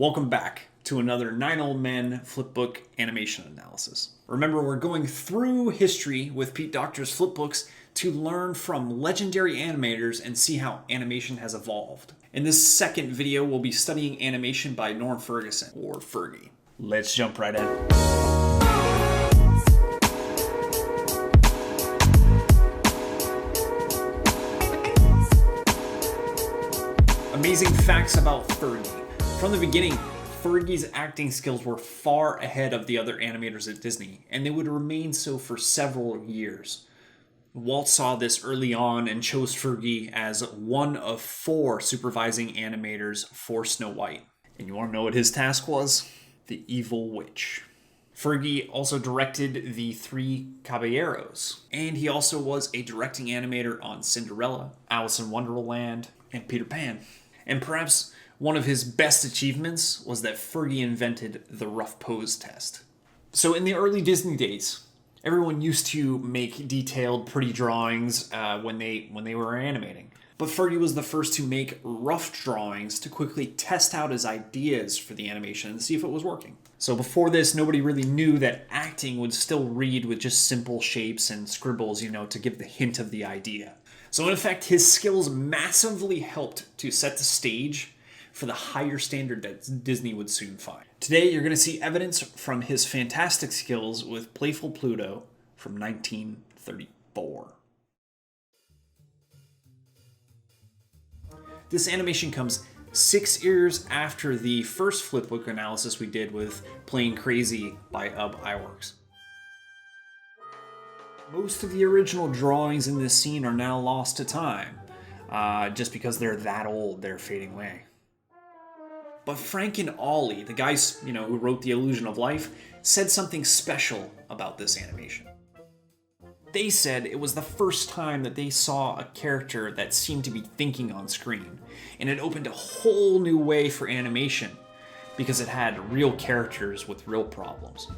Welcome back to another Nine Old Men Flipbook animation analysis. Remember, we're going through history with Pete Docter's Flipbooks to learn from legendary animators and see how animation has evolved. In this second video, we'll be studying animation by Norm Ferguson, or Fergy. Let's jump right in. Amazing facts about Fergy. From the beginning, Fergy's acting skills were far ahead of the other animators at Disney, and they would remain so for several years. Walt saw this early on and chose Fergy as one of 4 supervising animators for Snow White. And you want to know what his task was? The Evil Witch. Fergy also directed the 3 Caballeros, and he also was a directing animator on Cinderella, Alice in Wonderland, and Peter Pan. And perhaps one of his best achievements was that Fergy invented the Ruff pose test. So in the early Disney days, everyone used to make detailed, pretty drawings when they were animating. But Fergy was the first to make rough drawings to quickly test out his ideas for the animation and see if it was working. So before this, nobody really knew that acting would still read with just simple shapes and scribbles, to give the hint of the idea. So in effect, his skills massively helped to set the stage for the higher standard that Disney would soon find. Today, you're going to see evidence from his fantastic skills with Playful Pluto from 1934. This animation comes 6 years after the first flipbook analysis we did with Plain Crazy by Iworks. Most of the original drawings in this scene are now lost to time, just because they're that old, they're fading away. But Frank and Ollie, the guys who wrote The Illusion of Life, said something special about this animation. They said it was the first time that they saw a character that seemed to be thinking on screen, and it opened a whole new way for animation because it had real characters with real problems.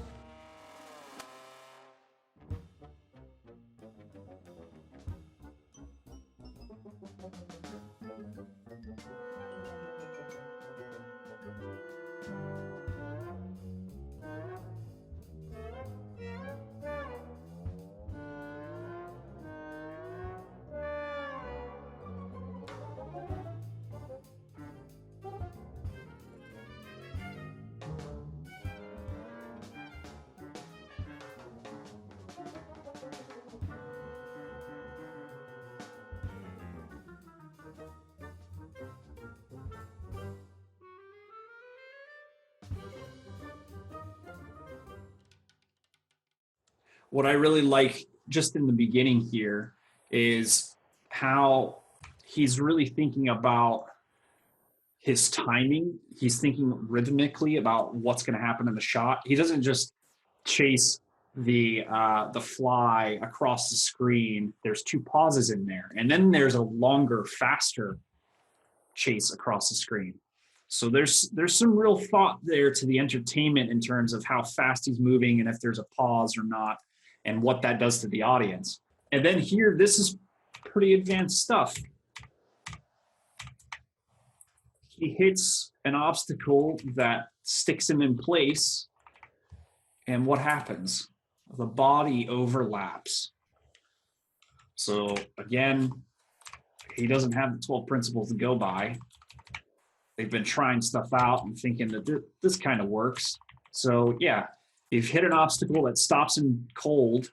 What I really like just in the beginning here is how he's really thinking about his timing. He's thinking rhythmically about what's going to happen in the shot. He doesn't just chase the fly across the screen. There's 2 pauses in there, and then there's a longer, faster chase across the screen. So there's some real thought there to the entertainment in terms of how fast he's moving and if there's a pause or not, and what that does to the audience. And then here, this is pretty advanced stuff. He hits an obstacle that sticks him in place, and what happens? The body overlaps. So again, he doesn't have the 12 principles to go by. They've been trying stuff out and thinking that this kind of works. So yeah, you've hit an obstacle that stops him cold,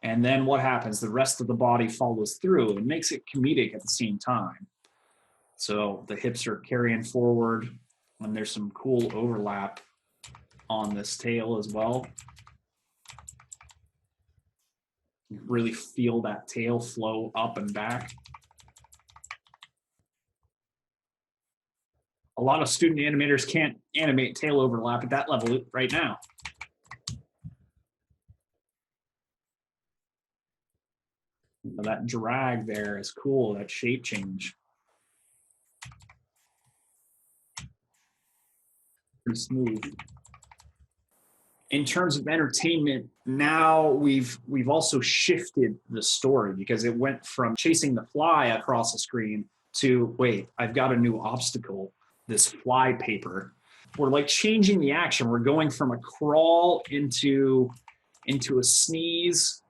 and then what happens? The rest of the body follows through and makes it comedic at the same time. So the hips are carrying forward, and there's some cool overlap on this tail as well. You really feel that tail flow up and back. A lot of student animators can't animate tail overlap at that level right now. That drag there is cool, that shape change. Pretty smooth. In terms of entertainment, now we've also shifted the story because it went from chasing the fly across the screen to, wait, I've got a new obstacle, this fly paper. we're like changing the action. We're going from a crawl into a sneeze.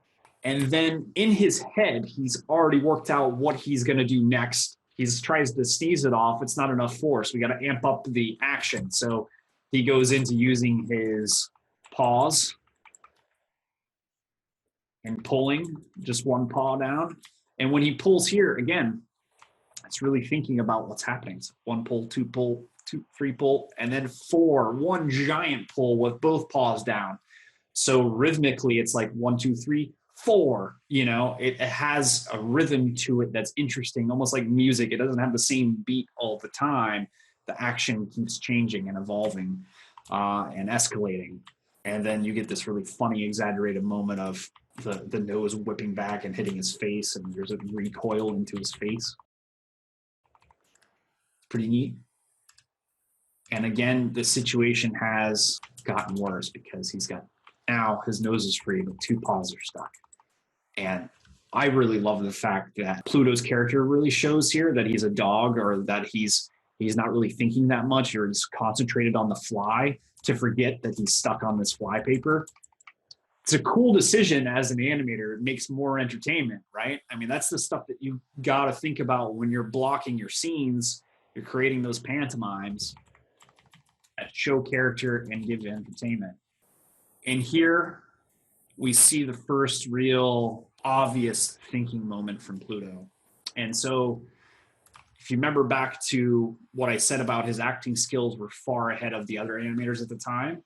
And then in his head, he's already worked out what he's going to do next. He tries to sneeze it off. It's not enough force. We got to amp up the action. So he goes into using his paws and pulling just one paw down. And when he pulls here, again, it's really thinking about what's happening. So one pull, two pull, two, three pull, and then four, one giant pull with both paws down. So rhythmically, it's like 1, 2, 3, 4. You know, it has a rhythm to it that's interesting, almost like music. It doesn't have the same beat all the time. The action keeps changing and evolving and escalating. And then you get this really funny, exaggerated moment of the nose whipping back and hitting his face, and there's a recoil into his face. Pretty neat. And again, the situation has gotten worse because he's got, now his nose is free, but two paws are stuck. And I really love the fact that Pluto's character really shows here that he's a dog, or that he's not really thinking that much, or he's concentrated on the fly to forget that he's stuck on this fly paper. It's a cool decision as an animator. It makes more entertainment, right? I mean, that's the stuff that you got to think about when you're blocking your scenes. You're creating those pantomimes that show character and give entertainment. And here we see the first real obvious thinking moment from Pluto. And so if you remember back to what I said about his acting skills were far ahead of the other animators at the time,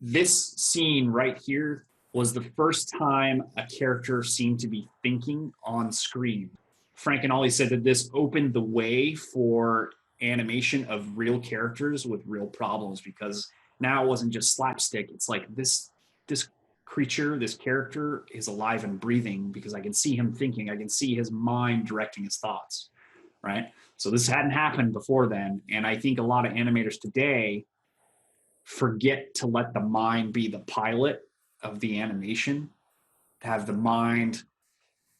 this scene right here was the first time a character seemed to be thinking on screen. Frank and Ollie said that this opened the way for animation of real characters with real problems, because now it wasn't just slapstick. It's like this creature, this character is alive and breathing because I can see him thinking. I can see his mind directing his thoughts, right? So this hadn't happened before then. And I think a lot of animators today forget to let the mind be the pilot of the animation, have the mind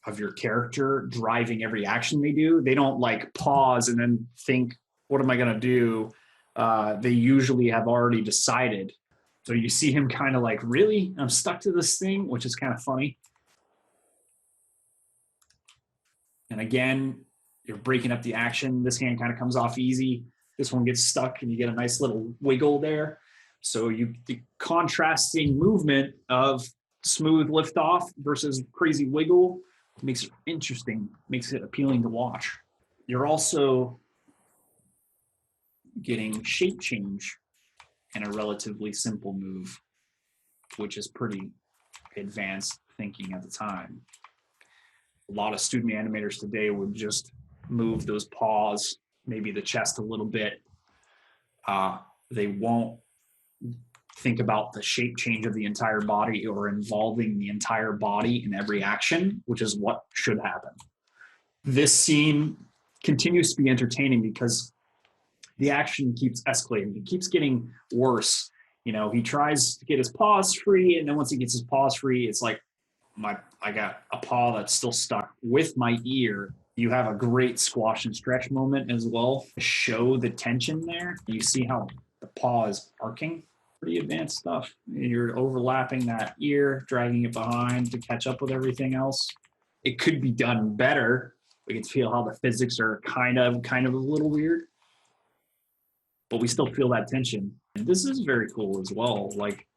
of your character driving every action they do. They don't like pause and then think, what am I going to do? They usually have already decided. So you see him kind of like, really? I'm stuck to this thing, which is kind of funny. And again, you're breaking up the action. This hand kind of comes off easy. This one gets stuck and you get a nice little wiggle there. So the contrasting movement of smooth liftoff versus crazy wiggle makes it interesting, makes it appealing to watch. You're also getting shape change in a relatively simple move, which is pretty advanced thinking at the time. A lot of student animators today would just move those paws, maybe the chest a little bit. They won't think about the shape change of the entire body or involving the entire body in every action, which is what should happen. This scene continues to be entertaining because the action keeps escalating. It keeps getting worse. You know, he tries to get his paws free, and then once he gets his paws free, it's like, I got a paw that's still stuck with my ear. You have a great squash and stretch moment as well to show the tension there. You see how the paw is arcing. Pretty advanced stuff. You're overlapping that ear, dragging it behind to catch up with everything else. It could be done better. We can feel how the physics are kind of a little weird, but we still feel that tension. And this is very cool as well. Like,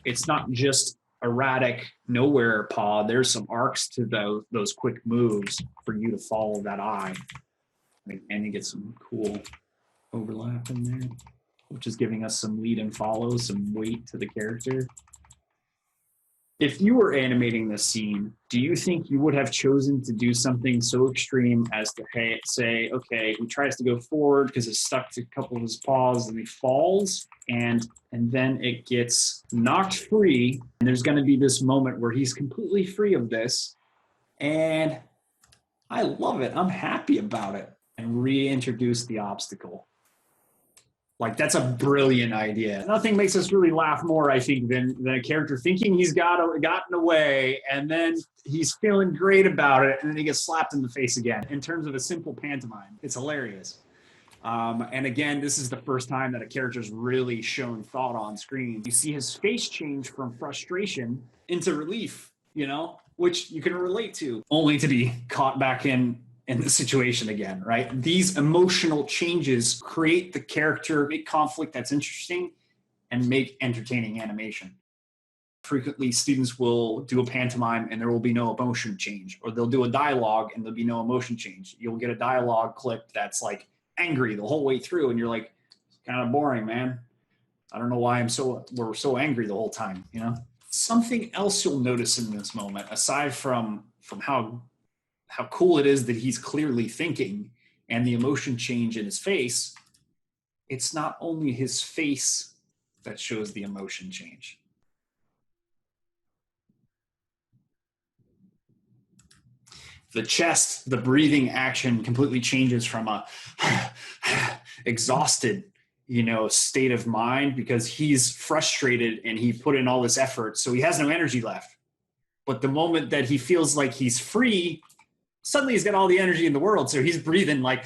it's not just erratic nowhere paw. There's some arcs to those quick moves for you to follow that eye. And you get some cool overlap in there, which is giving us some lead and follow, some weight to the character. If you were animating this scene, do you think you would have chosen to do something so extreme as to say, okay, he tries to go forward because it's stuck to a couple of his paws and he falls, and then it gets knocked free, and there's going to be this moment where he's completely free of this, and I love it. I'm happy about it, and reintroduce the obstacle. Like, that's a brilliant idea. Nothing makes us really laugh more, I think, than a character thinking he's gotten away, and then he's feeling great about it, and then he gets slapped in the face again. In terms of a simple pantomime, it's hilarious. And again, this is the first time that a character's really shown thought on screen. You see his face change from frustration into relief, which you can relate to, only to be caught back in the situation again, right? These emotional changes create the character, make conflict that's interesting, and make entertaining animation. Frequently, students will do a pantomime and there will be no emotion change, or they'll do a dialogue and there'll be no emotion change. You'll get a dialogue clip that's like angry the whole way through, and you're like, it's kind of boring, man. I don't know why we're so angry the whole time, Something else you'll notice in this moment, aside from how cool it is that he's clearly thinking and the emotion change in his face, it's not only his face that shows the emotion change. The chest, the breathing action completely changes from a exhausted, state of mind because he's frustrated and he put in all this effort, so he has no energy left. But the moment that he feels like he's free, suddenly he's got all the energy in the world. So he's breathing like,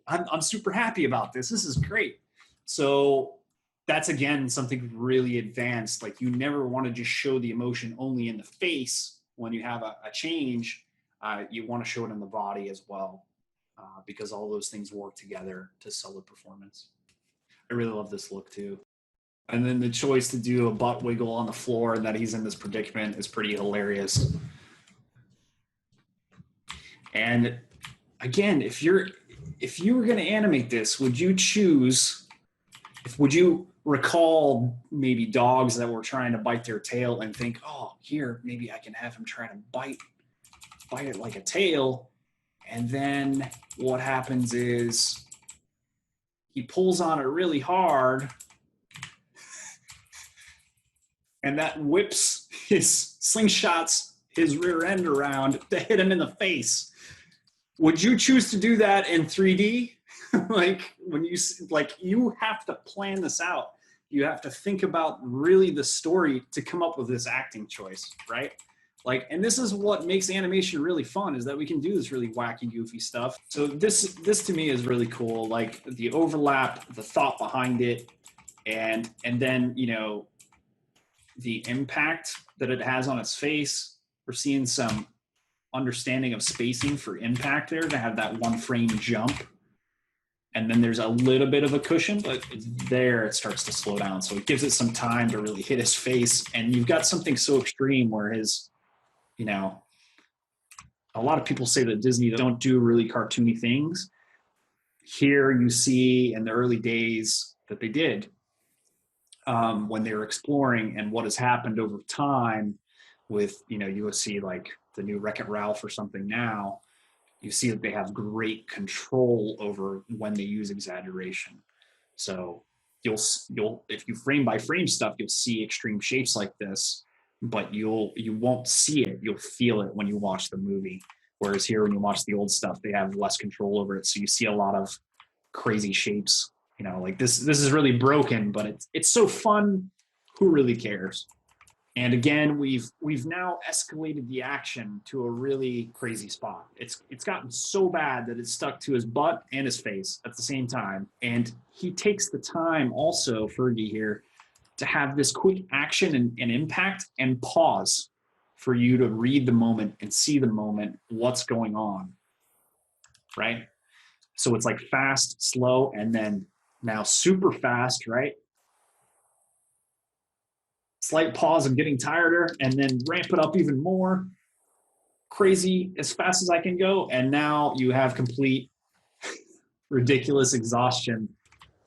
I'm super happy about this. This is great. So that's, again, something really advanced. Like, you never want to just show the emotion only in the face when you have a change. You want to show it in the body as well, because all those things work together to sell the performance. I really love this look too. And then the choice to do a butt wiggle on the floor and that he's in this predicament is pretty hilarious. And again, if you were going to animate this, would you recall maybe dogs that were trying to bite their tail and think, oh, here, maybe I can have him try to bite it like a tail, and then what happens is he pulls on it really hard, and that whips slingshots his rear end around to hit him in the face. Would you choose to do that in 3D? You have to plan this out. You have to think about really the story to come up with this acting choice, right? And this is what makes animation really fun, is that we can do this really wacky, goofy stuff. So this to me is really cool. Like, the overlap, the thought behind it, and then, the impact that it has on its face. We're seeing some understanding of spacing for impact there to have that one frame jump. And then there's a little bit of a cushion, but it starts to slow down. So it gives it some time to really hit his face. And you've got something so extreme where a lot of people say that Disney don't do really cartoony things. Here you see in the early days that they did, when they were exploring, and what has happened over time with, you will see like the new Wreck-It Ralph or something now, you see that they have great control over when they use exaggeration. So you'll if you frame by frame stuff, you'll see extreme shapes like this, but you won't see it. You'll feel it when you watch the movie. Whereas here, when you watch the old stuff, they have less control over it. So you see a lot of crazy shapes. Like this is really broken, but it's so fun. Who really cares? And again, we've now escalated the action to a really crazy spot. It's gotten so bad that it's stuck to his butt and his face at the same time. And he takes the time also, Fergy here, to have this quick action and impact and pause for you to read the moment and see the moment, what's going on, right? So it's like fast, slow, and then now super fast, right? Slight pause, I'm getting tireder, and then ramp it up even more. Crazy, as fast as I can go, and now you have complete ridiculous exhaustion.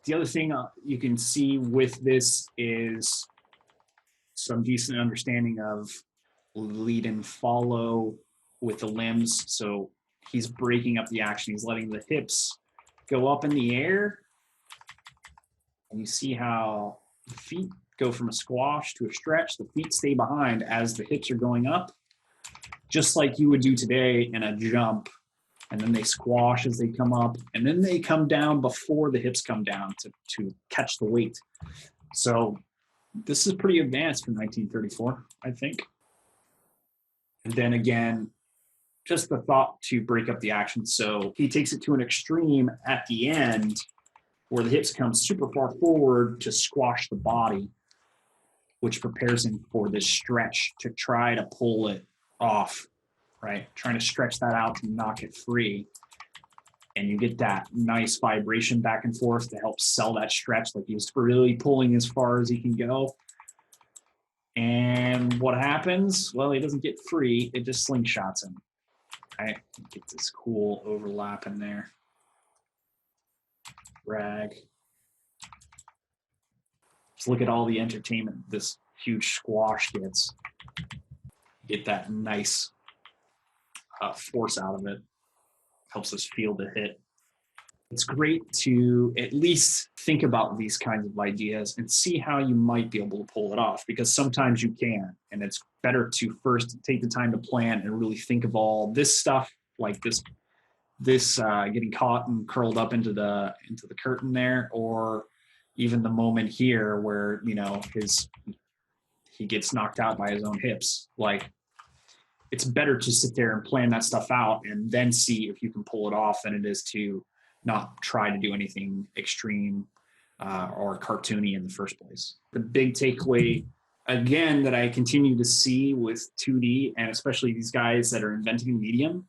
The other thing you can see with this is some decent understanding of lead and follow with the limbs. So he's breaking up the action. He's letting the hips go up in the air. And you see how the feet go from a squash to a stretch. The feet stay behind as the hips are going up, just like you would do today in a jump. And then they squash as they come up, and then they come down before the hips come down to catch the weight. So this is pretty advanced for 1934, I think. And then again, just the thought to break up the action. So he takes it to an extreme at the end where the hips come super far forward to squash the body, which prepares him for this stretch to try to pull it off, right? Trying to stretch that out to knock it free. And you get that nice vibration back and forth to help sell that stretch, like he's really pulling as far as he can go. And what happens? Well, he doesn't get free. It just slingshots him. Right? Get this cool overlap in there. Drag. Just look at all the entertainment this huge squash gets. Get that nice force out of it. Helps us feel the hit. It's great to at least think about these kinds of ideas and see how you might be able to pull it off, because sometimes you can, and it's better to first take the time to plan and really think of all this stuff, like this getting caught and curled up into the curtain there, or even the moment here where, you know, he gets knocked out by his own hips. Like, it's better to sit there and plan that stuff out and then see if you can pull it off than it is to not try to do anything extreme or cartoony in the first place. The big takeaway, again, that I continue to see with 2D, and especially these guys that are inventing a medium,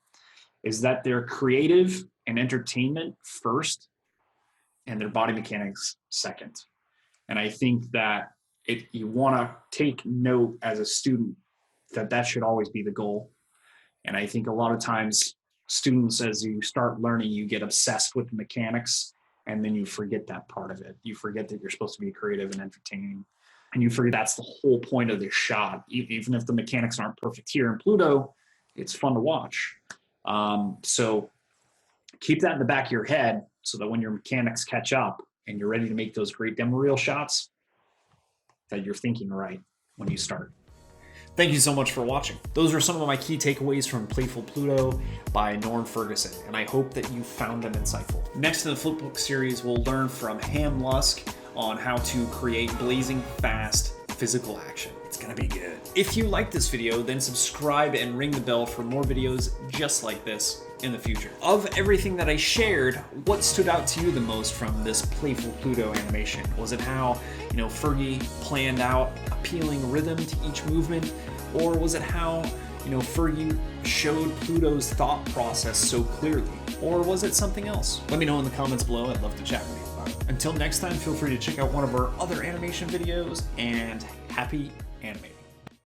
is that they're creative and entertainment first, and their body mechanics second. And I think that you want to take note as a student that should always be the goal. And I think a lot of times students, as you start learning, you get obsessed with the mechanics, and then you forget that part of it. You forget that you're supposed to be creative and entertaining, and you forget that's the whole point of this shot. Even if the mechanics aren't perfect here in Pluto, it's fun to watch. So keep that in the back of your head so that when your mechanics catch up and you're ready to make those great demo reel shots, that you're thinking right when you start. Thank you so much for watching. Those are some of my key takeaways from Playful Pluto by Norm Ferguson, and I hope that you found them insightful. Next in the Flipbook series, we'll learn from Ham Lusk on how to create blazing fast physical action. It's gonna be good. If you like this video, then subscribe and ring the bell for more videos just like this in the future. Of everything that I shared, what stood out to you the most from this Playful Pluto animation? Was it how, Fergy planned out appealing rhythm to each movement? Or was it how, Fergy showed Pluto's thought process so clearly? Or was it something else? Let me know in the comments below. I'd love to chat with you about it. Until next time, feel free to check out one of our other animation videos, and happy animating.